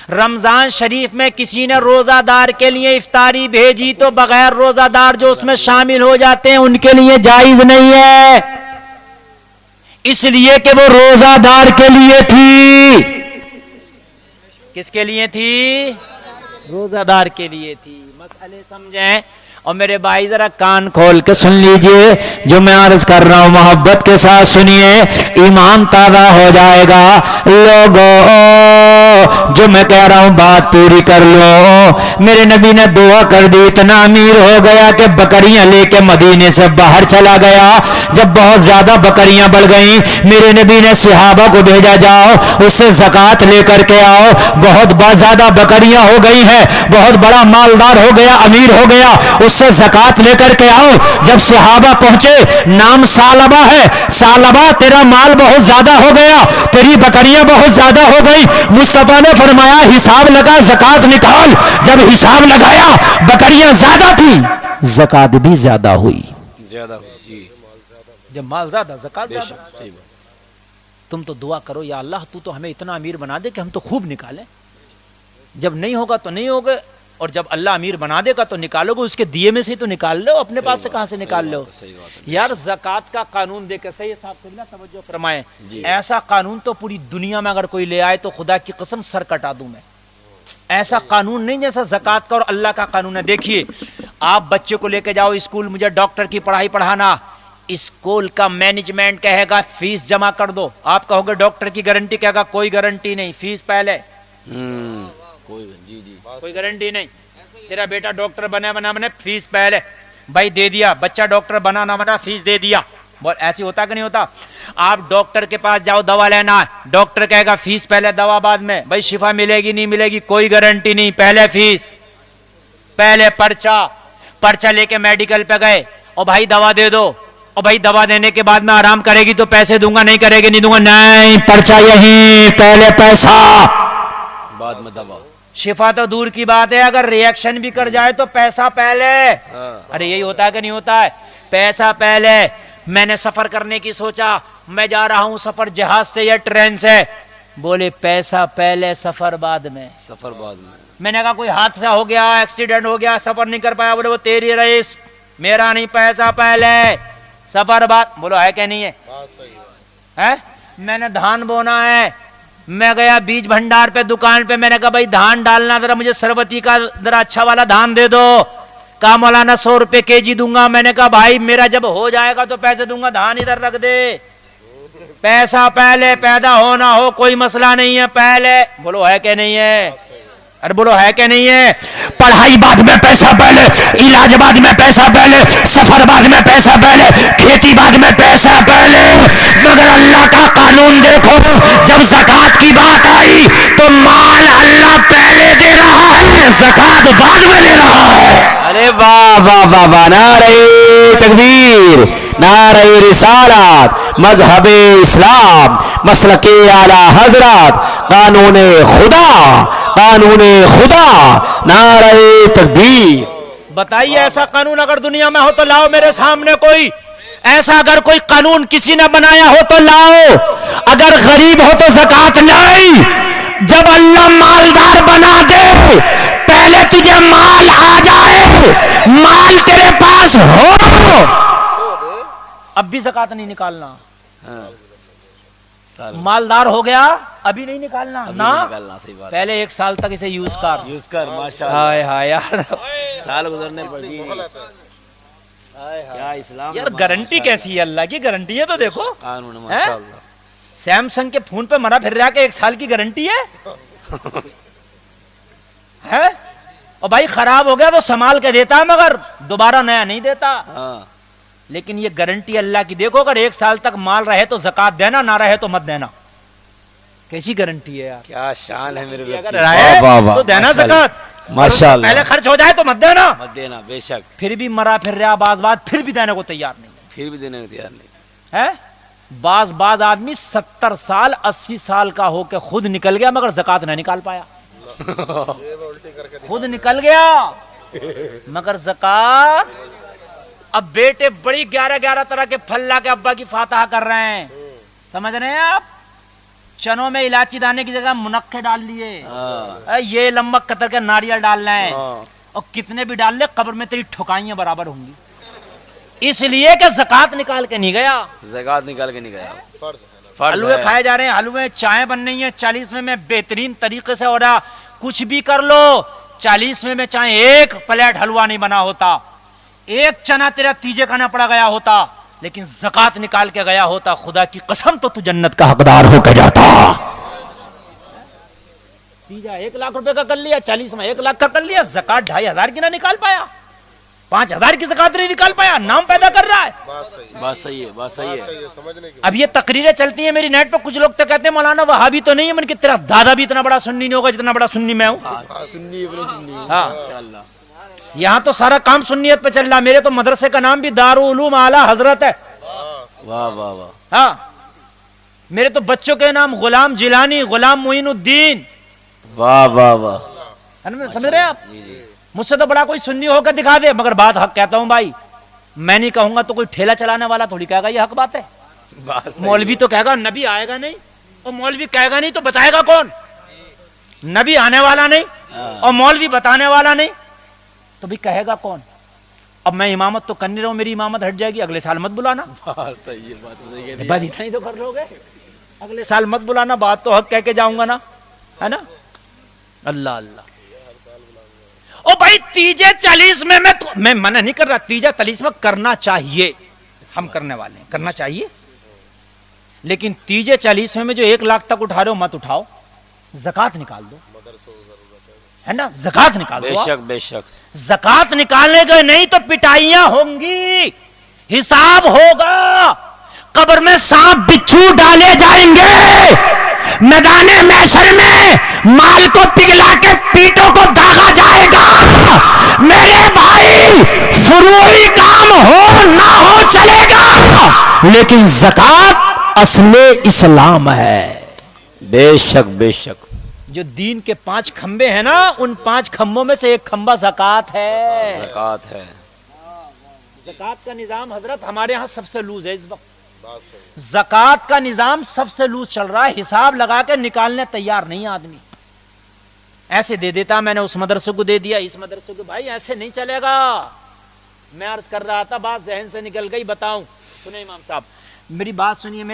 رمضان شریف میں کسی نے روزہ دار کے لیے افطاری بھیجی تو بغیر روزہ دار جو اس میں شامل ہو جاتے ہیں ان کے لیے جائز نہیں ہے، اس لیے کہ وہ روزہ دار کے لیے تھی۔ کس کے لیے تھی؟ روزہ دار کے لیے تھی۔ مسئلے سمجھیں۔ اور میرے بھائی ذرا کان کھول کے سن لیجئے، جو میں عرض کر رہا ہوں محبت کے ساتھ سنیے، ایمان تازہ ہو جائے گا۔ لوگوں جو میں کہہ رہا ہوں بات پوری کر لو۔ میرے نبی نے دعا کر دی، اتنا امیر ہو گیا کہ بکریاں لے کے مدینے سے باہر چلا گیا۔ جب بہت زیادہ بکریاں بڑھ گئیں، میرے نبی نے صحابہ کو بھیجا، جاؤ اس سے زکوٰۃ لے کر کے آؤ، بہت زیادہ بکریاں ہو گئی ہیں، بہت بڑا مالدار ہو گیا، امیر ہو گیا، اس سے زکوٰۃ لے کر کے آؤ۔ جب صحابہ پہنچے، نام سالبہ ہے، سالبہ تیرا مال بہت زیادہ ہو گیا، تیری بکریاں بہت زیادہ ہو گئی۔ مصطفیٰ نے فرمایا حساب لگا، زکوٰۃ نکال۔ جب حساب لگایا بکریاں زیادہ تھیں، زکوٰۃ بھی زیادہ ہوئی۔ زیادہ جی، جب مال زیادہ زکوٰۃ زیادہ۔ تم تو دعا کرو یا اللہ تو ہمیں اتنا امیر بنا دے کہ ہم تو خوب نکالیں، جب نہیں ہوگا تو نہیں ہوگا، اور جب اللہ امیر بنا دے گا تو نکالو گے، اس کے دیے میں سے تو نکال لو، اپنے پاس سے کہاں سے نکال لو؟ یار زکوٰۃ کا قانون دے کے صحیح صاحب قبلہ توجہ فرمائیں، ایسا قانون تو پوری دنیا میں اگر کوئی لے آئے تو خدا کی قسم سر کٹا دوں میں۔ ایسا قانون نہیں جیسا زکوٰۃ کا اور اللہ کا قانون ہے۔ دیکھیے آپ بچے کو لے کے جاؤ اسکول، مجھے ڈاکٹر کی پڑھائی پڑھانا، اسکول کا مینجمنٹ کہے گا فیس جمع کر دو، آپ کہو گے ڈاکٹر کی گارنٹی، کہے گا کوئی گارنٹی نہیں، فیس پہلے، کوئی گارنٹی نہیں، تیرا بیٹا ڈاکٹر بنے فیس پہلے، بھائی دے دیا، بچہ ڈاکٹر بنا نہ بنا فیس دے دیا۔ بول ایسی ہوتا کہ نہیں ہوتا؟ آپ ڈاکٹر کے پاس جاؤ دوا لینا، ڈاکٹر کہے گا فیس پہلے دوا بعد میں، بھائی شفا ملے گی نہیں ملے گی کوئی گارنٹی نہیں، پہلے فیس، پہلے پرچہ لے کے میڈیکل پہ گئے، اور بھائی دوا دے دو، اور بھائی دوا دینے کے بعد میں آرام کرے گی تو پیسے دوں گا، نہیں کرے گی نہیں دوں گا، نہیں، پرچہ یہی، پہلے پیسہ بعد میں دوا۔ شفا تو دور کی بات ہے، اگر ریئیکشن بھی کر جائے تو پیسہ پہلے۔ ارے یہی ہوتا ہے کہ نہیں ہوتا ہے؟ پیسہ پہلے۔ میں نے سفر کرنے کی سوچا، میں جا رہا ہوں سفر جہاز سے یا ٹرین سے، بولے پیسہ پہلے سفر بعد میں۔ سفر بعد میں۔ میں نے کہا کوئی حادثہ ہو گیا، ایکسیڈنٹ ہو گیا، سفر نہیں کر پایا، بولے وہ تیری رئیس، میرا نہیں، پیسہ پہلے سفر بعد۔ بولو ہے کہ نہیں ہے؟ میں نے دھان بونا ہے، میں گیا بیج بھنڈار پہ دکان پہ، میں نے کہا بھائی دھان ڈالنا ذرا مجھے سربتی کا ذرا اچھا والا دھان دے دو، کہا مولانا 100 روپے kg دوں گا۔ میں نے کہا بھائی میرا جب ہو جائے گا تو پیسے دوں گا، دھان ادھر رکھ دے، پیسہ پہلے، پیدا ہونا ہو کوئی مسئلہ نہیں ہے پہلے۔ بولو ہے کہ نہیں ہے؟ ارے بولو ہے کہ نہیں ہے؟ پڑھائی بعد میں پیسہ پہلے، علاج بعد میں پیسہ پہلے، سفر بعد میں پیسہ پہلے، کھیتی بعد میں پیسہ پہلے۔ مگر اللہ کا قانون دیکھو، جب زکوٰۃ کی بات آئی تو مال اللہ پہلے دے رہا ہے، زکوٰۃ بعد میں دے رہا ہے۔ ارے واہ واہ واہ واہ، نعرہ تکبیر، نعرہ رسالت، مذہب اسلام، مسلک اعلیٰ حضرت، قانون خدا، قانون خدا، نعرہ تکبیر۔ بتائیے ایسا قانون اگر دنیا میں ہو تو لاؤ میرے سامنے کوئی، ایسا اگر کوئی قانون کسی نے بنایا ہو تو لاؤ۔ اگر غریب ہو تو زکوٰۃ نہیں، جب اللہ مالدار بنا دے، پہلے تجھے مال آ جائے، مال تیرے پاس ہو، اب بھی زکوٰۃ نہیں نکالنا۔ مالدار ہو گیا ابھی نہیں نکالنا نا، پہلے 1 سال تک اسے یوز کر ماشاءاللہ۔ ہائے ہائے یار، سال گزرنے پر جی کیا اسلام، یار گارنٹی کیسی ہے؟ اللہ کی گارنٹی ہے تو دیکھو، قانون ماشاءاللہ۔ سیمسنگ کے فون پہ مرا پھر رہا کہ 1 سال کی گارنٹی ہے، اور بھائی خراب ہو گیا تو سنبھال کے دیتا ہے مگر دوبارہ نیا نہیں دیتا، لیکن یہ گارنٹی اللہ کی دیکھو، اگر 1 سال تک مال رہے تو زکوٰۃ دینا، نہ رہے تو مت دینا۔ کیسی گارنٹی ہے یار، کیا شان ہے میرے اگر رب رہے کی، تو دینا زکوٰۃ، ماشاءاللہ، پہلے خرچ ہو جائے تو مت دینا، مت دینا بے شک، پھر بھی مرا پھر رہا بعض بات پھر بھی دینے کو تیار نہیں پھر بھی دینے کو تیار نہیں ہے۔ بعض آدمی 70 سال 80 سال کا ہو کے خود نکل گیا مگر زکوٰۃ نہ نکال پایا، خود نکل گیا مگر زکوٰۃ۔ اب بیٹے بڑی 11 طرح کے پھل لا کے ابا کی فاتحہ کر رہے ہیں، سمجھ رہے ہیں آپ؟ چنوں میں الائچی دانے کی جگہ منقے ڈال لیے، ہاں یہ لمک قطر کے ناریل ڈال لیں، ہاں اور کتنے بھی ڈال لے قبر میں تیری ٹھکائیاں برابر ہوں گی، اس لیے کہ زکات نکال کے نہیں گیا۔ زکات نکال کے نہیں گیا، فرض حلوے ہے۔ کھائے جا رہے ہیں، حلوے چائے بن رہی ہیں 40ویں میں بہترین طریقے سے ہو رہا، کچھ بھی کر لو 40ویں میں چاہے ایک پلیٹ حلوہ نہیں بنا ہوتا، ایک چنا تیرا تیجے کا نہ پڑا گیا ہوتا، لیکن زکات نکال کے گیا ہوتا، خدا کی قسم تو جنت کا حقدار ہو کے جاتا۔ تیجا 1 لاکھ روپے کا کر لیا، 40 میں 1 لاکھ کا کر لیا، زکات 2500 کی نہ نکال پایا، 5000 کی زکات نہیں نکال پایا، نام پیدا کر رہا ہے۔ بات صحیح ہے، بات صحیح ہے۔ اب یہ تقریریں چلتی ہیں میری نیٹ پہ، کچھ لوگ تو کہتے ہیں مولانا وہابی تو نہیں ہے، من کہ تیرا دادا بھی اتنا بڑا سنی نہیں ہوگا جتنا بڑا سنی میں ہوں۔ سنی اپنے سنی ہاں انشاءاللہ۔ یہاں تو سارا کام سنیت پہ چل رہا، میرے تو مدرسے کا نام بھی دارالعلوم اعلی حضرت ہے۔ واہ واہ واہ، ہاں میرے تو بچوں کے نام غلام جیلانی، غلام معین الدین، واہ واہ واہ، سمجھ رہے ہیں آپ؟ مجھ سے تو بڑا کوئی سنی ہو کر دکھا دے، مگر بات حق کہتا ہوں بھائی، میں نہیں کہوں گا تو کوئی ٹھیلا چلانے والا تھوڑی کہے گا یہ حق بات ہے۔ بات صحیح ہے۔ مولوی تو کہے گا نبی آئے گا نہیں، اور مولوی کہے گا نہیں تو بتائے گا کون؟ نبی آنے والا نہیں اور مولوی بتانے والا نہیں تو بھی کہے گا کون؟ اب میں امامت تو کرنے رہا ہوں، میری امامت ہٹ جائے گی، اگلے سال مت بلانا، بات صحیح ہے، بات صحیح ہے۔ بات اتنا ہی تو کر لو گے، اگلے سال مت بلانا، بات تو حق کہہ کے جاؤں گا نا، ہے نا؟ اللہ اللہ۔ او بھائی تیجے 40 میں منع نہیں کر رہا، تیجا 40 میں کرنا چاہیے، ہم کرنے والے ہیں، کرنا چاہیے، لیکن تیجے 40 میں جو 1 لاکھ تک اٹھا رہے ہو مت اٹھاؤ، زکات نکال دو، ہے نا؟ زکات نکال بے دو آپ۔ شک بے شک، زکات نکالنے گئے نہیں تو پٹائیاں ہوں گی، حساب ہوگا، قبر میں سانپ بچھو ڈالے جائیں گے، میدان محشر میں مال کو پگھلا کے پیٹوں کو داغا جائے گا۔ میرے بھائی فروعی کام ہو نہ ہو چلے گا، لیکن زکات اصل اسلام ہے۔ بے شک بے شک، جو دین کے 5 کھمبے ہیں نا، ان 5 کھمبوں میں سے ایک کھمبا زکات ہے۔ زکات ہے۔ زکات کا نظام حضرت ہمارے ہاں سب سے لوز ہے اس وقت، زکات کا نظام سب سے لوز چل رہا ہے، حساب لگا کے نکالنے تیار نہیں آدمی، ایسے دے دیتا، میں نے اس مدرسے کو دے دیا، اس مدرسے کو، بھائی ایسے نہیں چلے گا۔ میں عرض کر رہا تھا، بات ذہن سے نکل گئی، بتاؤں، سنیں امام صاحب میری بات سنیے،